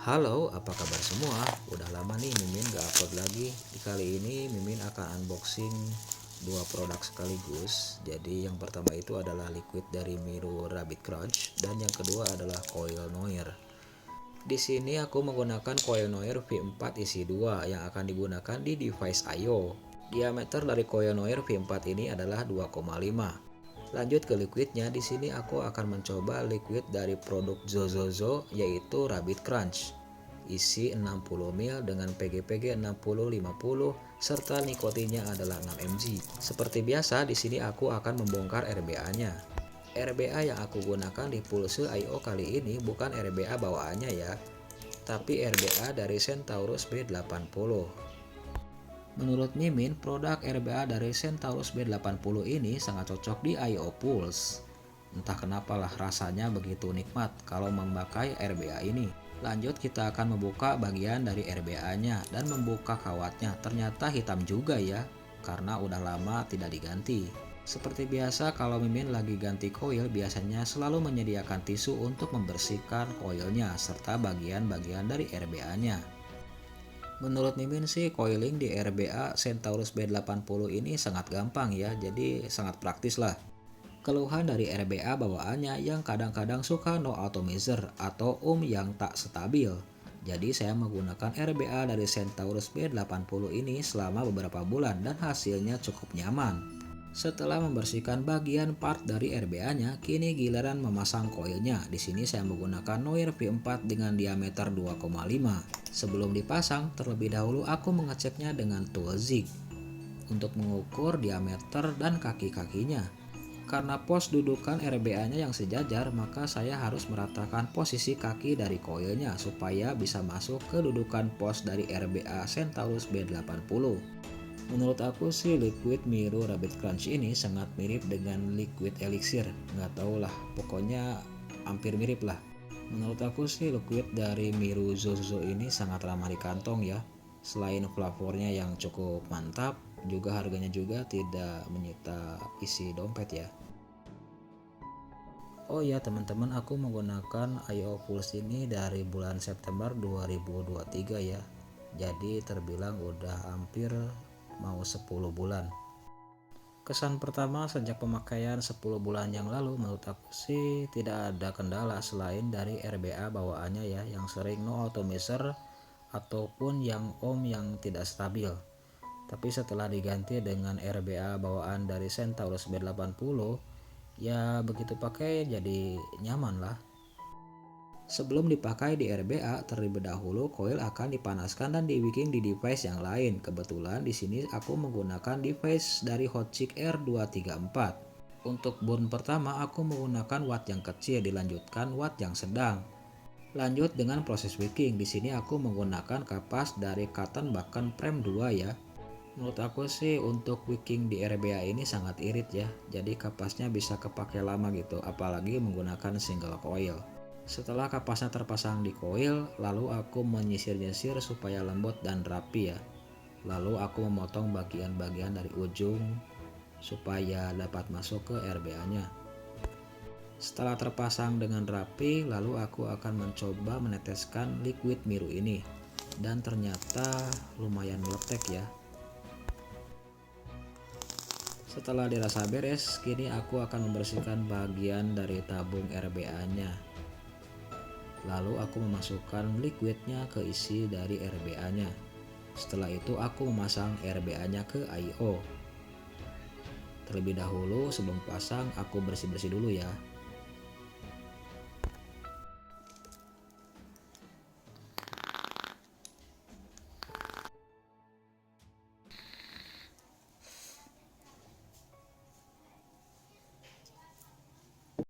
Halo, apa kabar semua? Udah lama nih Mimin gak upload lagi. Kali ini Mimin akan unboxing dua produk sekaligus. Jadi yang pertama itu adalah liquid dari Miru Rabbit Crunch dan yang kedua adalah coil Noir. Di sini aku menggunakan coil Noir V4 isi 2 yang akan digunakan di device I/O. Diameter dari coil Noir V4 ini adalah 2,5. Lanjut ke liquidnya, di sini aku akan mencoba liquid dari produk Zozozo yaitu Rabbit Crunch. Isi 60 ml dengan PGPG 6050 serta nikotinnya adalah 6 mg. Seperti biasa, di sini aku akan membongkar RBA-nya. RBA yang aku gunakan di Pulse I/O kali ini bukan RBA bawaannya ya, tapi RBA dari Centaurus B80. Menurut Mimin, produk RBA dari Centaurus B80 ini sangat cocok di I/O Pulse. Entah kenapalah rasanya begitu nikmat kalau memakai RBA ini. Lanjut kita akan membuka bagian dari RBA-nya dan membuka kawatnya. Ternyata hitam juga ya, karena udah lama tidak diganti. Seperti biasa kalau Mimin lagi ganti koil biasanya selalu menyediakan tisu untuk membersihkan koilnya serta bagian-bagian dari RBA-nya. Menurut Mimin sih coiling di RBA Centaurus B80 ini sangat gampang ya, jadi sangat praktis lah. Keluhan dari RBA bawaannya yang kadang-kadang suka no atomizer atau yang tak stabil. Jadi saya menggunakan RBA dari Centaurus B80 ini selama beberapa bulan dan hasilnya cukup nyaman. Setelah membersihkan bagian part dari RBA-nya, kini giliran memasang koilnya. Di sini saya menggunakan Noir V4 dengan diameter 2,5. Sebelum dipasang, terlebih dahulu aku mengeceknya dengan tool zig untuk mengukur diameter dan kaki-kakinya. Karena pos dudukan RBA-nya yang sejajar, maka saya harus meratakan posisi kaki dari koilnya supaya bisa masuk ke dudukan pos dari RBA Centaurus B80. Menurut aku sih liquid Miru Rabbit Crunch ini sangat mirip dengan liquid elixir. Nggak tahu lah, pokoknya hampir mirip lah. Menurut aku sih liquid dari Miru Zozo ini sangat ramah di kantong ya. Selain flavornya yang cukup mantap, juga harganya juga tidak menyita isi dompet ya. Oh ya teman-teman, aku menggunakan I/O Pulse ini dari bulan September 2023 ya. Jadi terbilang udah hampir mau 10 bulan. Kesan pertama sejak pemakaian 10 bulan yang lalu menurut aku sih tidak ada kendala selain dari RBA bawaannya ya yang sering no atomizer ataupun yang yang tidak stabil. Tapi setelah diganti dengan RBA bawaan dari Centaurus B80, ya begitu pakai jadi nyaman lah. Sebelum dipakai di RBA, terlebih dahulu koil akan dipanaskan dan di-wicking di device yang lain. Kebetulan di sini aku menggunakan device dari Hotchick R234. Untuk burn pertama aku menggunakan watt yang kecil, dilanjutkan watt yang sedang. Lanjut dengan proses wicking. Di sini aku menggunakan kapas dari Cotton bahkan Prem 2 ya. Menurut aku sih untuk wicking di RBA ini sangat irit ya. Jadi kapasnya bisa kepake lama gitu, apalagi menggunakan single coil. Setelah kapasnya terpasang di koil, lalu aku menyisir-nyisir supaya lembut dan rapi ya. Lalu aku memotong bagian-bagian dari ujung supaya dapat masuk ke RBA-nya. Setelah terpasang dengan rapi, lalu aku akan mencoba meneteskan liquid Miru ini. Dan ternyata lumayan meletek ya. Setelah dirasa beres, kini aku akan membersihkan bagian dari tabung RBA-nya. Lalu aku memasukkan liquidnya ke isi dari RBA-nya. Setelah itu aku memasang RBA-nya ke I/O. Terlebih dahulu sebelum pasang aku bersih-bersih dulu ya.